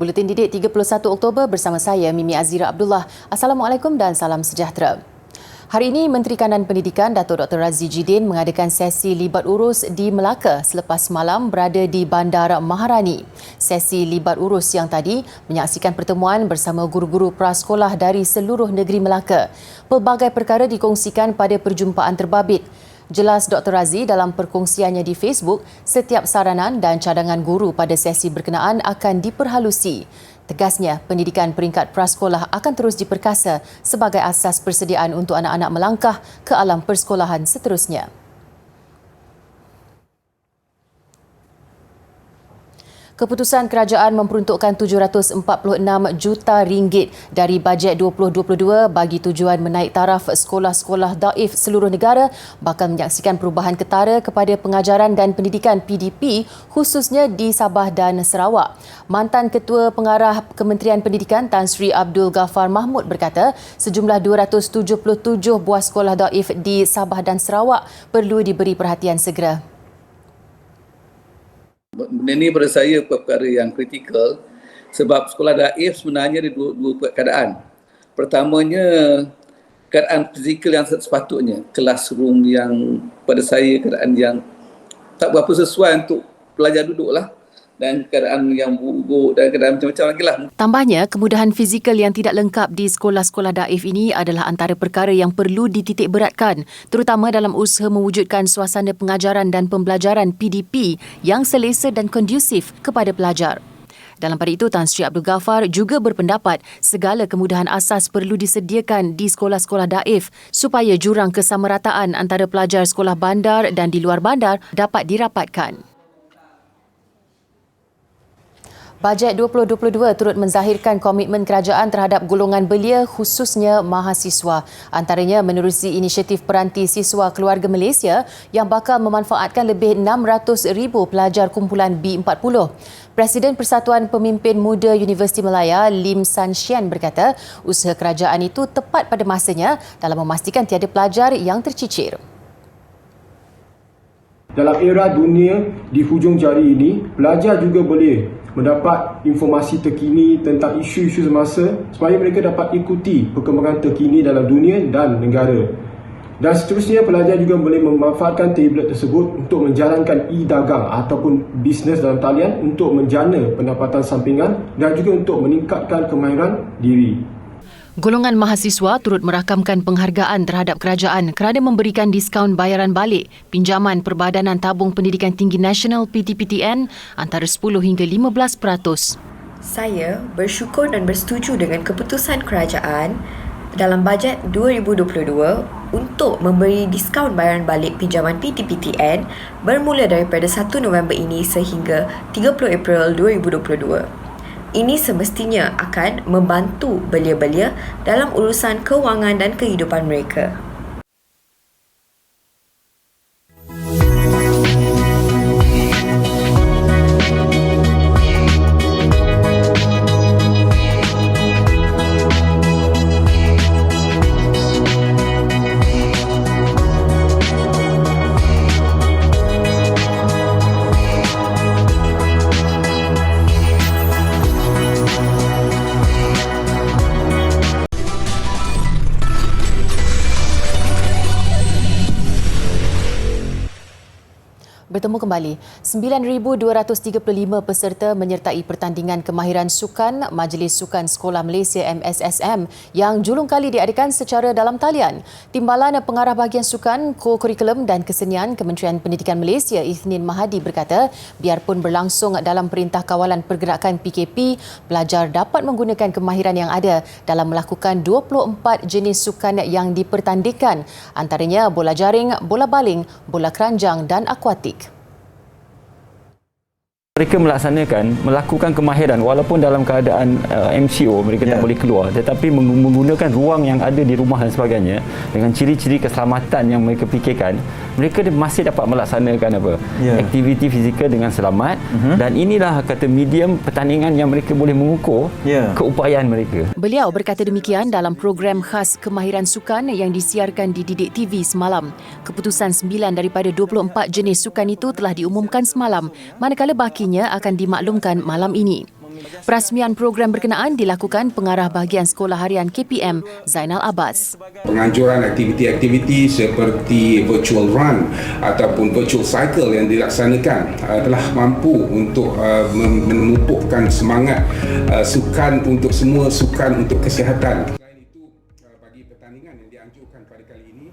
Buletin Didik 31 Oktober bersama saya Mimi Azira Abdullah. Assalamualaikum dan salam sejahtera. Hari ini Menteri Kanan Pendidikan Datuk Dr. Razzie Jidin mengadakan sesi libat urus di Melaka selepas malam berada di Bandar Maharani. Sesi libat urus yang tadi menyaksikan pertemuan bersama guru-guru prasekolah dari seluruh negeri Melaka. Pelbagai perkara dikongsikan pada perjumpaan terbabit. Jelas Dr. Razzie dalam perkongsiannya di Facebook, setiap saranan dan cadangan guru pada sesi berkenaan akan diperhalusi. Tegasnya, pendidikan peringkat prasekolah akan terus diperkasa sebagai asas persediaan untuk anak-anak melangkah ke alam persekolahan seterusnya. Keputusan kerajaan memperuntukkan 746 juta ringgit dari bajet 2022 bagi tujuan menaik taraf sekolah-sekolah daif seluruh negara bakal menyaksikan perubahan ketara kepada pengajaran dan pendidikan PDP khususnya di Sabah dan Sarawak. Mantan Ketua Pengarah Kementerian Pendidikan Tan Sri Abdul Ghaffar Mahmud berkata sejumlah 277 buah sekolah daif di Sabah dan Sarawak perlu diberi perhatian segera. Benda ini pada saya perkara yang kritikal sebab sekolah daif sebenarnya ada dua keadaan. Pertamanya, keadaan fizikal yang sepatutnya, classroom yang pada saya keadaan yang tak berapa sesuai untuk pelajar duduklah, dan keadaan yang buruk dan keadaan macam-macam lagi lah. Tambahnya, kemudahan fizikal yang tidak lengkap di sekolah-sekolah daif ini adalah antara perkara yang perlu dititik beratkan, terutama dalam usaha mewujudkan suasana pengajaran dan pembelajaran PDP yang selesa dan kondusif kepada pelajar. Dalam pada itu, Tan Sri Abdul Ghaffar juga berpendapat segala kemudahan asas perlu disediakan di sekolah-sekolah daif supaya jurang kesamarataan antara pelajar sekolah bandar dan di luar bandar dapat dirapatkan. Bajet 2022 turut menzahirkan komitmen kerajaan terhadap golongan belia khususnya mahasiswa. Antaranya menerusi inisiatif Peranti Siswa Keluarga Malaysia yang bakal memanfaatkan lebih 600,000 pelajar kumpulan B40. Presiden Persatuan Pemimpin Muda Universiti Malaya, Lim San Sian berkata usaha kerajaan itu tepat pada masanya dalam memastikan tiada pelajar yang tercicir. Dalam era dunia di hujung jari ini, pelajar juga boleh mendapat informasi terkini tentang isu-isu semasa supaya mereka dapat ikuti perkembangan terkini dalam dunia dan negara. Dan seterusnya, pelajar juga boleh memanfaatkan tablet tersebut untuk menjalankan e-dagang ataupun bisnes dalam talian untuk menjana pendapatan sampingan dan juga untuk meningkatkan kemahiran diri. Golongan mahasiswa turut merakamkan penghargaan terhadap kerajaan kerana memberikan diskaun bayaran balik pinjaman Perbadanan Tabung Pendidikan Tinggi Nasional PTPTN antara 10 hingga 15%. Saya bersyukur dan bersetuju dengan keputusan kerajaan dalam bajet 2022 untuk memberi diskaun bayaran balik pinjaman PTPTN bermula daripada 1 November ini sehingga 30 April 2022. Ini semestinya akan membantu belia-belia dalam urusan kewangan dan kehidupan mereka. Bertemu kembali. 9,235 peserta menyertai pertandingan kemahiran sukan Majlis Sukan Sekolah Malaysia MSSM yang julung kali diadakan secara dalam talian. Timbalan Pengarah Bahagian Sukan, Ko-Kurikulum dan Kesenian Kementerian Pendidikan Malaysia Ithnin Mahadi berkata, biarpun berlangsung dalam Perintah Kawalan Pergerakan PKP, pelajar dapat menggunakan kemahiran yang ada dalam melakukan 24 jenis sukan yang dipertandingkan, antaranya bola jaring, bola baling, bola keranjang dan akuatik. Mereka melakukan kemahiran walaupun dalam keadaan MCO mereka tak boleh keluar, tetapi menggunakan ruang yang ada di rumah dan sebagainya dengan ciri-ciri keselamatan yang mereka fikirkan, mereka masih dapat melaksanakan aktiviti fizikal dengan selamat. Dan inilah kata medium pertandingan yang mereka boleh mengukur keupayaan mereka. Beliau berkata demikian dalam program khas kemahiran sukan yang disiarkan di Didik TV semalam. Keputusan 9 daripada 24 jenis sukan itu telah diumumkan semalam, manakala bakinya akan dimaklumkan malam ini. Perasmian program berkenaan dilakukan Pengarah Bahagian Sekolah Harian KPM, Zainal Abbas. Penganjuran aktiviti-aktiviti seperti virtual run ataupun virtual cycle yang dilaksanakan telah mampu untuk menumpukan semangat sukan untuk semua, sukan untuk kesihatan. Selain itu, bagi pertandingan yang dianjurkan pada kali ini,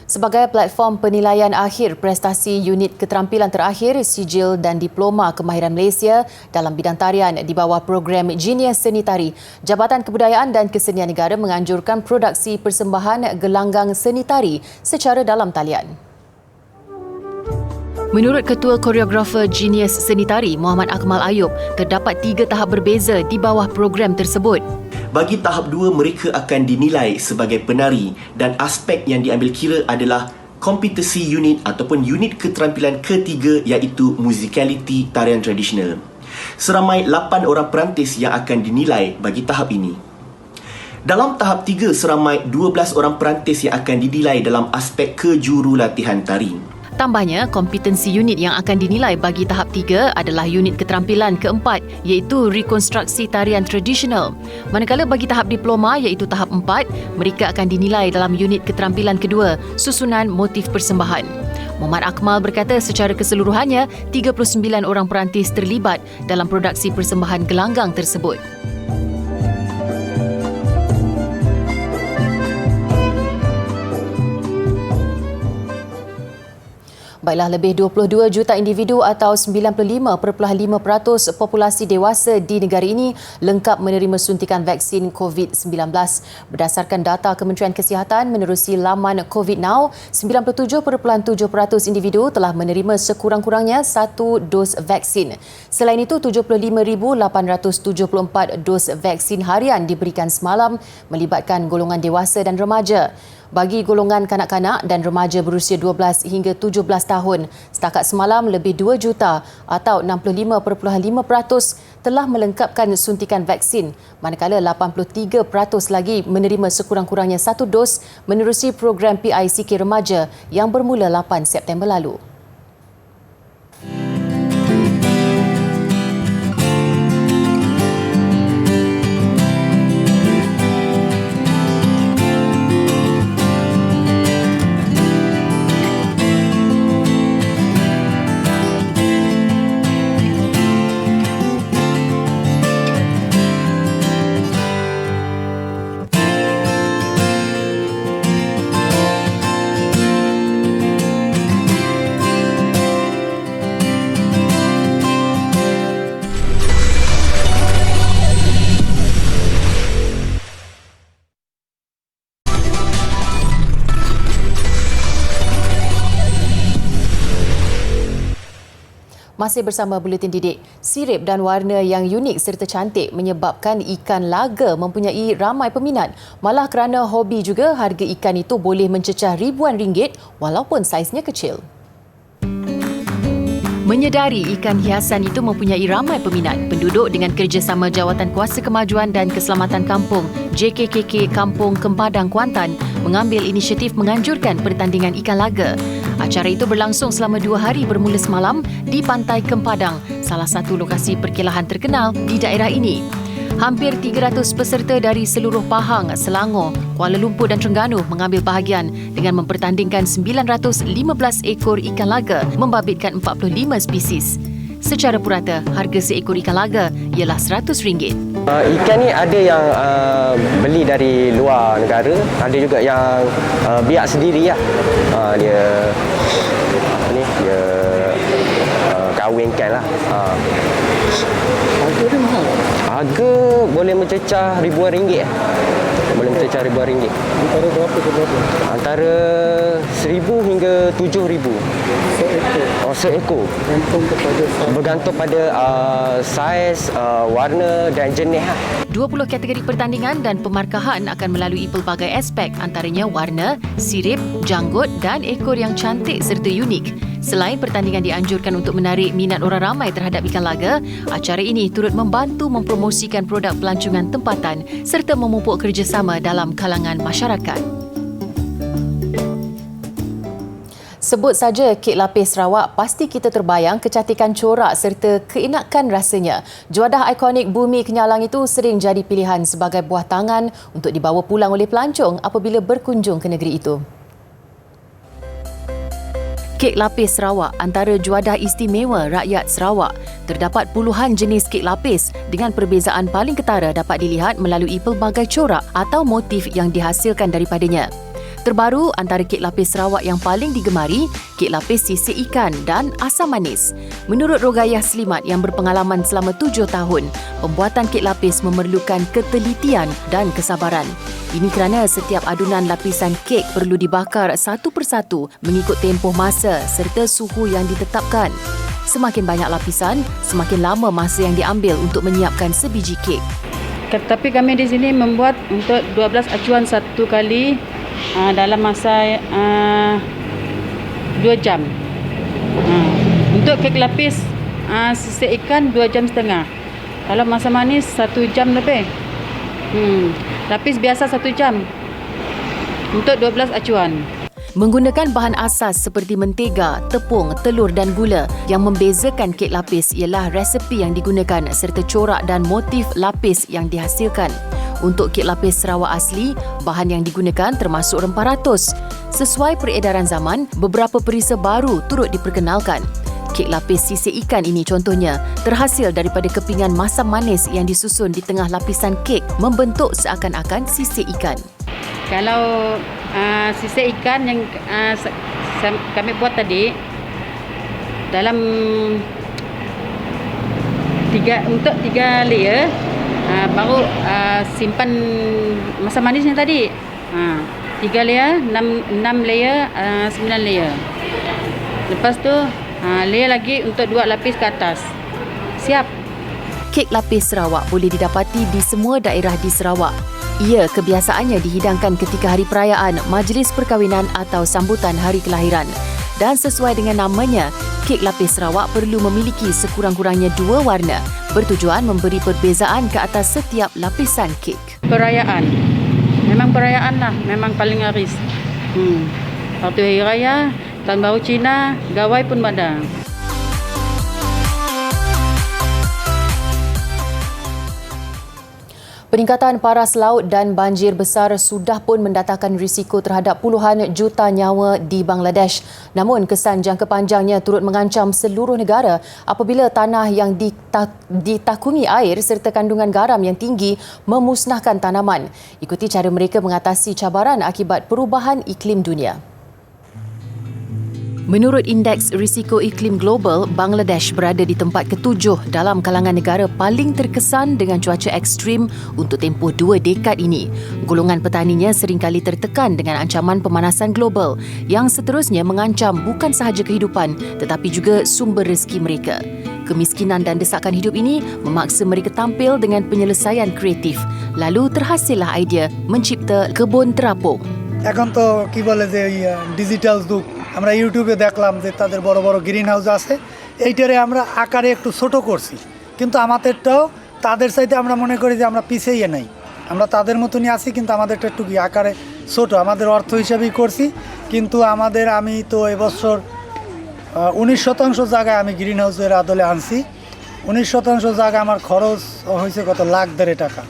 Sebagai platform penilaian akhir prestasi unit keterampilan terakhir, sijil dan diploma kemahiran Malaysia dalam bidang tarian di bawah program Genius Seni Tari, Jabatan Kebudayaan dan Kesenian Negara menganjurkan produksi persembahan gelanggang seni tari secara dalam talian. Menurut Ketua Koreografer Genius Seni Tari, Muhammad Akmal Ayub, terdapat 3 tahap berbeza di bawah program tersebut. Bagi tahap 2, mereka akan dinilai sebagai penari dan aspek yang diambil kira adalah kompetensi unit ataupun unit keterampilan ketiga iaitu musicality tarian tradisional. Seramai 8 orang perantis yang akan dinilai bagi tahap ini. Dalam tahap 3, seramai 12 orang perantis yang akan dinilai dalam aspek kejurulatihan tari. Tambahnya, kompetensi unit yang akan dinilai bagi tahap 3 adalah unit keterampilan keempat iaitu rekonstruksi tarian tradisional. Manakala bagi tahap diploma iaitu tahap 4, mereka akan dinilai dalam unit keterampilan kedua, susunan motif persembahan. Muhammad Akmal berkata secara keseluruhannya, 39 orang perantis terlibat dalam produksi persembahan gelanggang tersebut. Baiklah, lebih 22 juta individu atau 95.5% populasi dewasa di negara ini lengkap menerima suntikan vaksin COVID-19. Berdasarkan data Kementerian Kesihatan menerusi laman COVID Now, 97.7% individu telah menerima sekurang-kurangnya 1 dos vaksin. Selain itu, 75,874 dos vaksin harian diberikan semalam melibatkan golongan dewasa dan remaja. Bagi golongan kanak-kanak dan remaja berusia 12 hingga 17 tahun, setakat semalam lebih 2 juta atau 65.5% telah melengkapkan suntikan vaksin, manakala 83% lagi menerima sekurang-kurangnya 1 dos menerusi program PICK Remaja yang bermula 8 September lalu. Masih bersama Buletin Didik, sirip dan warna yang unik serta cantik menyebabkan ikan laga mempunyai ramai peminat. Malah kerana hobi juga, harga ikan itu boleh mencecah ribuan ringgit walaupun saiznya kecil. Menyedari ikan hiasan itu mempunyai ramai peminat, penduduk dengan kerjasama Jawatan Kuasa Kemajuan dan Keselamatan Kampung JKKK Kampung Kempadang Kuantan mengambil inisiatif menganjurkan pertandingan ikan laga. Acara itu berlangsung selama 2 hari bermula semalam di Pantai Kempadang, salah satu lokasi perkelahan terkenal di daerah ini. Hampir 300 peserta dari seluruh Pahang, Selangor, Kuala Lumpur dan Terengganu mengambil bahagian dengan mempertandingkan 915 ekor ikan laga membabitkan 45 spesies. Secara purata, harga seekor ikan laga ialah RM100. Ikan ni ada yang beli dari luar negara, ada juga yang biak sendiri lah. Dia kahwinkan lah. Harga dia mahal? Harga boleh mencecah ribuan ringgit. Boleh mencecah ribuan ringgit. Antara berapa ke berapa? Antara 1,000 hingga 7,000. Seekor? Oh, seekor. Bergantung pada saiz, warna dan jenis. 20 kategori pertandingan dan pemarkahan akan melalui pelbagai aspek, antaranya warna, sirip, janggut dan ekor yang cantik serta unik. Selain pertandingan dianjurkan untuk menarik minat orang ramai terhadap ikan laga, acara ini turut membantu mempromosikan produk pelancongan tempatan serta memupuk kerjasama dalam kalangan masyarakat. Sebut saja kek lapis Sarawak, pasti kita terbayang kecantikan corak serta keenakan rasanya. Juadah ikonik Bumi Kenyalang itu sering jadi pilihan sebagai buah tangan untuk dibawa pulang oleh pelancong apabila berkunjung ke negeri itu. Kek lapis Sarawak antara juadah istimewa rakyat Sarawak. Terdapat puluhan jenis kek lapis dengan perbezaan paling ketara dapat dilihat melalui pelbagai corak atau motif yang dihasilkan daripadanya. Terbaru antara kek lapis Sarawak yang paling digemari, kek lapis sisik ikan dan asam manis. Menurut Rogayah Slimat yang berpengalaman selama 7 tahun, pembuatan kek lapis memerlukan ketelitian dan kesabaran. Ini kerana setiap adunan lapisan kek perlu dibakar satu persatu mengikut tempoh masa serta suhu yang ditetapkan. Semakin banyak lapisan, semakin lama masa yang diambil untuk menyiapkan sebiji kek. Tapi kami di sini membuat untuk 12 acuan satu kali dalam masa 2 jam. Untuk kek lapis sisik ikan 2 jam setengah. Kalau masa manis 1 jam lebih. Lapis biasa 1 jam. Untuk 12 acuan. Menggunakan bahan asas seperti mentega, tepung, telur dan gula. Yang membezakan kek lapis ialah resepi yang digunakan serta corak dan motif lapis yang dihasilkan. Untuk kek lapis Sarawak asli, bahan yang digunakan termasuk rempah ratus. Sesuai peredaran zaman, beberapa perisa baru turut diperkenalkan. Kek lapis sisik ikan ini contohnya terhasil daripada kepingan masam manis yang disusun di tengah lapisan kek membentuk seakan-akan sisik ikan. Kalau sisik ikan yang kami buat tadi dalam 3 layer, baru simpan masam manisnya tadi. 3 layer, 6 layer, 9 layer. Lepas tu layer lagi untuk 2 lapis ke atas. Siap. Kek lapis Sarawak boleh didapati di semua daerah di Sarawak. Ia kebiasaannya dihidangkan ketika hari perayaan, majlis perkahwinan atau sambutan hari kelahiran. Dan sesuai dengan namanya, kek lapis Sarawak perlu memiliki sekurang-kurangnya 2 warna, bertujuan memberi perbezaan ke atas setiap lapisan kek. Perayaan. Memang perayaan lah, memang paling laris. Waktu Hari Raya, Tahun Baru Cina, gawai pun ada. Peningkatan paras laut dan banjir besar sudah pun mendatangkan risiko terhadap puluhan juta nyawa di Bangladesh. Namun, kesan jangka panjangnya turut mengancam seluruh negara apabila tanah yang ditakumi air serta kandungan garam yang tinggi memusnahkan tanaman. Ikuti cara mereka mengatasi cabaran akibat perubahan iklim dunia. Menurut Indeks Risiko Iklim Global, Bangladesh berada di tempat ke-7 dalam kalangan negara paling terkesan dengan cuaca ekstrim untuk tempoh 2 dekad ini. Golongan petaninya seringkali tertekan dengan ancaman pemanasan global yang seterusnya mengancam bukan sahaja kehidupan tetapi juga sumber rezeki mereka. Kemiskinan dan desakan hidup ini memaksa mereka tampil dengan penyelesaian kreatif. Lalu terhasillah idea mencipta kebun terapung. এখন তো কি বলে যে ডিজিটাল যুগ আমরা ইউটিউবে দেখলাম যে তাদের বড় বড় গ্রিন হাউস আছে এইটারে আমরা আকারে একটু ছোট করছি কিন্তু আমাদেরটাও তাদের চাইতে আমরা মনে করি যে আমরা পিছিয়ে নাই আমরা তাদের মতনই আছি কিন্তু আমাদেরটা একটু কি আকারে ছোট আমাদের অর্থ হিসাবেই করছি কিন্তু আমি তো এবছর 19% জায়গায় আমি গ্রিন হাউসের আদলে আনছি 19% জায়গা আমার খরচ হয়েছে কত লাখ দেড় টাকা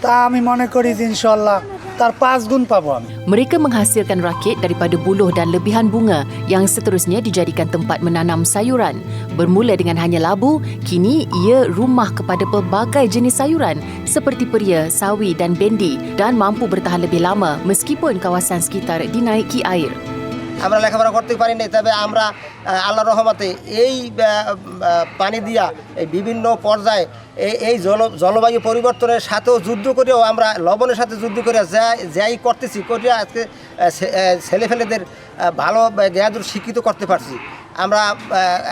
তা আমি মনে করি যে ইনশাআল্লাহ তার 5 গুণ পাবো আমি। Mereka menghasilkan rakit daripada buluh dan lebihan bunga yang seterusnya dijadikan tempat menanam sayuran. Bermula dengan hanya labu, kini ia rumah kepada pelbagai jenis sayuran seperti peria, sawi dan bendi dan mampu bertahan lebih lama meskipun kawasan sekitar dinaiki air. আমরা লেখাপড়া করতে পারি নাই তবে আমরা আল্লাহর রহমতে এই পানি দিয়া এই বিভিন্ন পর্যায়ে এই জলবায়ু পরিবর্তনের সাথেও যুদ্ধ করেও আমরা লবণের সাথে যুদ্ধ করে যাই করতেছি করে আজকে ছেলেফেলেদের ভালো জ্ঞান শিক্ষিত করতে পারছি আমরা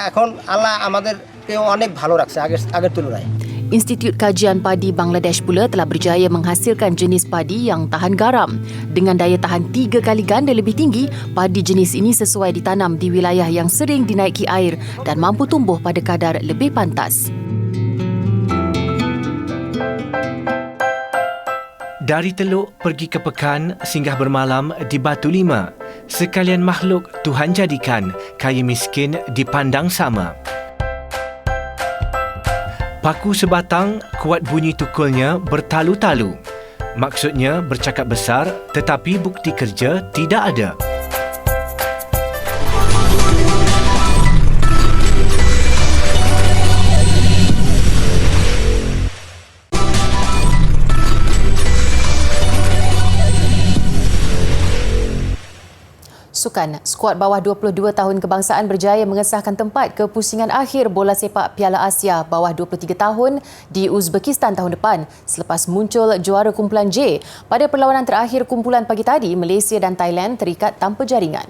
এখন আল্লাহ আমাদেরকে অনেক ভালো রাখছে আগের তুলনায়। Institut Kajian Padi Bangladesh pula telah berjaya menghasilkan jenis padi yang tahan garam. Dengan daya tahan 3 kali ganda lebih tinggi, padi jenis ini sesuai ditanam di wilayah yang sering dinaiki air dan mampu tumbuh pada kadar lebih pantas. Dari Teluk pergi ke Pekan, singgah bermalam di Batu Lima. Sekalian makhluk Tuhan jadikan, kaya miskin dipandang sama. Paku sebatang, kuat bunyi tukulnya bertalu-talu. Maksudnya bercakap besar tetapi bukti kerja tidak ada. Sukan, skuad bawah 22 tahun kebangsaan berjaya mengesahkan tempat ke pusingan akhir bola sepak Piala Asia bawah 23 tahun di Uzbekistan tahun depan selepas muncul juara kumpulan J. Pada perlawanan terakhir kumpulan pagi tadi, Malaysia dan Thailand terikat tanpa jaringan.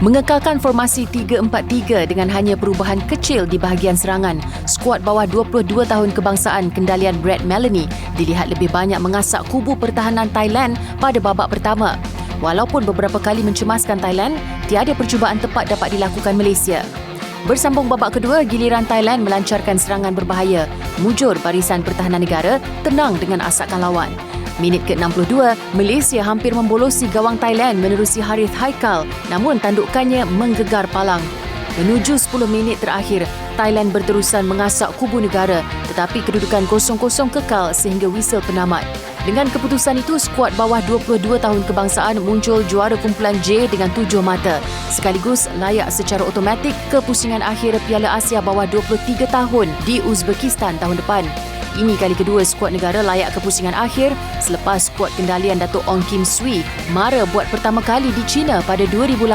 Mengekalkan formasi 3-4-3 dengan hanya perubahan kecil di bahagian serangan, skuad bawah 22 tahun kebangsaan kendalian Brad Melanie dilihat lebih banyak mengasak kubu pertahanan Thailand pada babak pertama. Walaupun beberapa kali mencemaskan Thailand, tiada percubaan tepat dapat dilakukan Malaysia. Bersambung babak kedua, giliran Thailand melancarkan serangan berbahaya. Mujur barisan pertahanan negara tenang dengan asakan lawan. Minit ke-62, Malaysia hampir membolosi gawang Thailand menerusi Harith Haikal, namun tandukannya menggegar palang. Menuju 10 minit terakhir, Thailand berterusan mengasak kubu negara tetapi kedudukan 0-0 kekal sehingga whistle penamat. Dengan keputusan itu, skuad bawah 22 tahun kebangsaan muncul juara kumpulan J dengan 7 mata, sekaligus layak secara automatik ke pusingan akhir Piala Asia bawah 23 tahun di Uzbekistan tahun depan. Ini kali kedua skuad negara layak ke pusingan akhir selepas skuad kendalian Datuk Ong Kim Swee mara buat pertama kali di China pada 2018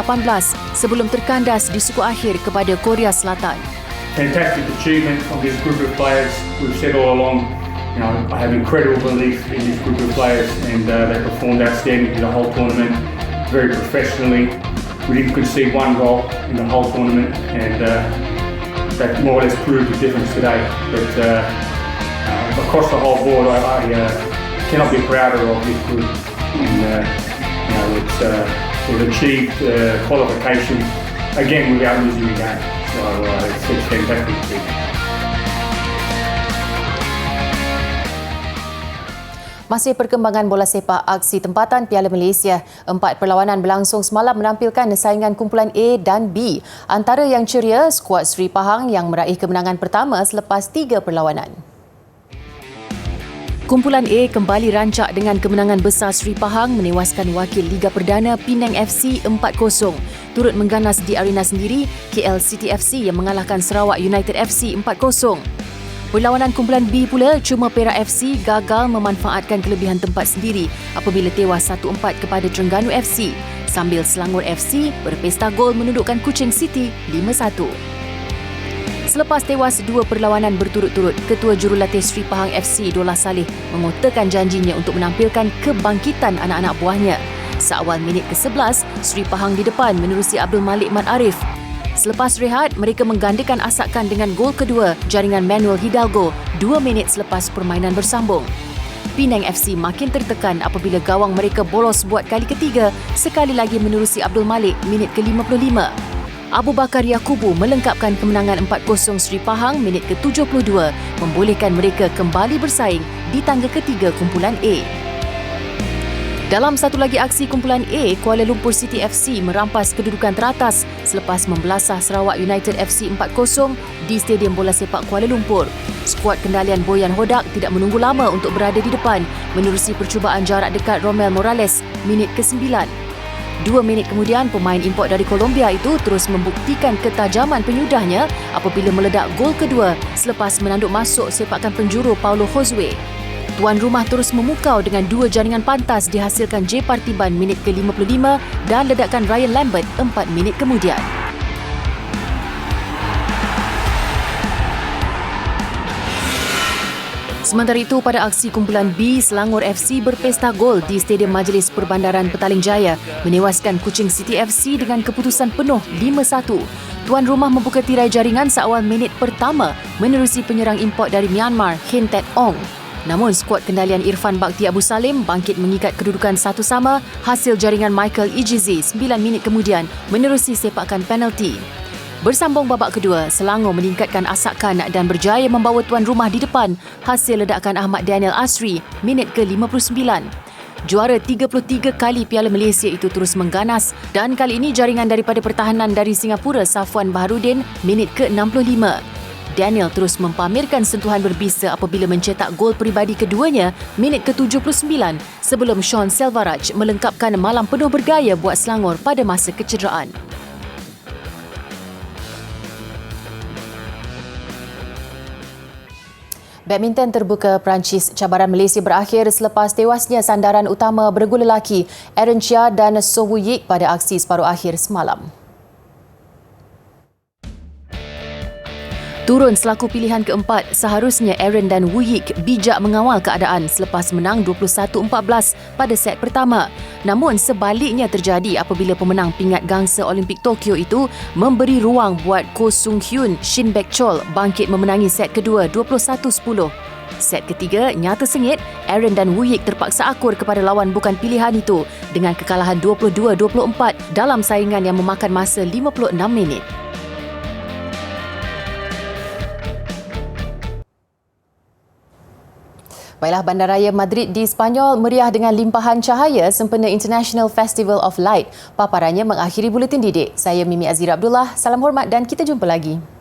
sebelum terkandas di suku akhir kepada Korea Selatan. Fantastic achievement of this group of players. We've said all along, I have incredible belief in this group of players and they performed outstanding in the whole tournament, very professionally. We didn't concede one goal in the whole tournament and that more or less proved the difference today. But across the whole board, I cannot be prouder of this group. And, we've achieved qualification again without losing a game. So it's fantastic to see. Masih perkembangan bola sepak aksi tempatan Piala Malaysia. 4 perlawanan berlangsung semalam menampilkan saingan kumpulan A dan B. Antara yang ceria, skuad Sri Pahang yang meraih kemenangan pertama selepas 3 perlawanan. Kumpulan A kembali rancak dengan kemenangan besar Sri Pahang menewaskan wakil Liga Perdana Penang FC 4-0. Turut mengganas di arena sendiri, KL City FC yang mengalahkan Sarawak United FC 4-0. Perlawanan kumpulan B pula, cuma Perak FC gagal memanfaatkan kelebihan tempat sendiri apabila tewas 1-4 kepada Terengganu FC, sambil Selangor FC berpesta gol menundukkan Kuching City 5-1. Selepas tewas 2 perlawanan berturut-turut, Ketua Jurulatih Sri Pahang FC Dollah Saleh mengotakan janjinya untuk menampilkan kebangkitan anak-anak buahnya. Seawal minit ke-11, Sri Pahang di depan menerusi Abdul Malik Mat Arif. Selepas rehat, mereka menggandakan asakan dengan gol kedua jaringan Manuel Hidalgo 2 minit selepas permainan bersambung. Penang FC makin tertekan apabila gawang mereka bolos buat kali ketiga, sekali lagi menerusi Abdul Malik minit ke-55. Abu Bakar Yakubu melengkapkan kemenangan 4-0 Sri Pahang minit ke-72, membolehkan mereka kembali bersaing di tangga ketiga kumpulan A. Dalam satu lagi aksi kumpulan A, Kuala Lumpur City FC merampas kedudukan teratas selepas membelasah Sarawak United FC 4-0 di Stadium Bola Sepak Kuala Lumpur. Skuad kendalian Boyan Hodak tidak menunggu lama untuk berada di depan menerusi percubaan jarak dekat Romel Morales minit ke-9. 2 minit kemudian, pemain import dari Colombia itu terus membuktikan ketajaman penyudahnya apabila meledak gol kedua selepas menanduk masuk sepakan penjuru Paulo Josue. Tuan rumah terus memukau dengan 2 jaringan pantas dihasilkan J. Partiban minit ke-55 dan ledakan Ryan Lambert 4 minit kemudian. Sementara itu, pada aksi kumpulan B, Selangor FC berpesta gol di Stadium Majlis Perbandaran Petaling Jaya menewaskan Kuching City FC dengan keputusan penuh 5-1. Tuan rumah membuka tirai jaringan seawal minit pertama menerusi penyerang import dari Myanmar, Hin Tet Ong. Namun, skuad kendalian Irfan Bakti Abu Salim bangkit mengikat kedudukan 1-1 hasil jaringan Michael Ijizi 9 minit kemudian menerusi sepakan penalti. Bersambung babak kedua, Selangor meningkatkan asakan dan berjaya membawa tuan rumah di depan hasil ledakan Ahmad Daniel Asri minit ke-59. Juara 33 kali Piala Malaysia itu terus mengganas dan kali ini jaringan daripada pertahanan dari Singapura Safwan Baharudin minit ke-65. Daniel terus mempamerkan sentuhan berbisa apabila mencetak gol peribadi keduanya minit ke-79 sebelum Sean Selvaraj melengkapkan malam penuh bergaya buat Selangor pada masa kecederaan. Badminton terbuka Perancis, cabaran Malaysia berakhir selepas tewasnya sandaran utama bergula lelaki Aaron Chia dan So Woo Yik pada aksi separuh akhir semalam. Turun selaku pilihan keempat, seharusnya Aaron dan Woo Yik bijak mengawal keadaan selepas menang 21-14 pada set pertama. Namun sebaliknya terjadi apabila pemenang pingat gangsa Olimpik Tokyo itu memberi ruang buat Ko Sung Hyun Shin Baek Chol bangkit memenangi set kedua 21-10. Set ketiga nyata sengit, Aaron dan Woo Yik terpaksa akur kepada lawan bukan pilihan itu dengan kekalahan 22-24 dalam saingan yang memakan masa 56 minit. Baiklah, Bandaraya Madrid di Sepanyol meriah dengan limpahan cahaya sempena International Festival of Light. Paparannya mengakhiri Buletin Didik. Saya Mimi Azira Abdullah. Salam hormat dan kita jumpa lagi.